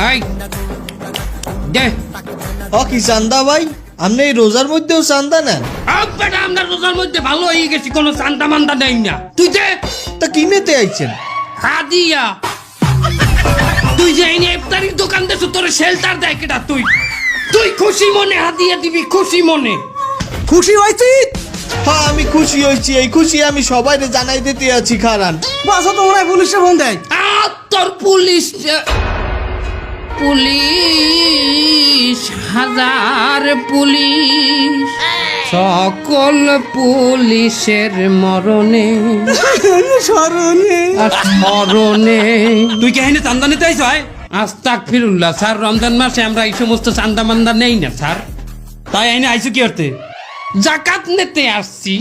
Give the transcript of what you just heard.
এই দে কি চান্দা ভাই, আপনি এই রোজার মধ্যেও চান্দা নেন? বেটা আমরা রোজার মধ্যে ভালো হয়ে গেছি, কোনো চান্দা মান্দা নেই না। তুই দে। তা কি নিতে আইছেন? হাদিয়া। তুই যে এই ইফতারির দোকান দেছ, তোর শেল্টার দেয় কেটা? তুই তুই খুশি মনে হাদিয়া দিবি, খুশি মনে। খুশি হয়েছি? হ্যাঁ আমি খুশি হয়েছি, এই খুশি আমি সবাইকে জানাই দিতে আছি। খারান বাসা তো মনে হয় পুলিশে ফোন দেয়। তোর পুলিশ পুলিশ হাজার পুলিশ, সকল পুলিশের মরণে স্মরণে আর স্মরণে। তুই কে এখানে চান্দা নিতে আইস? হয় আস্তাগফিরুল্লাহ স্যার, রমজান মাসে আমরা এই সমস্ত চান্দা মান্দা নেই না স্যার। তাই এনে আইসু কি করতে? জাকাত নিতে আসছি।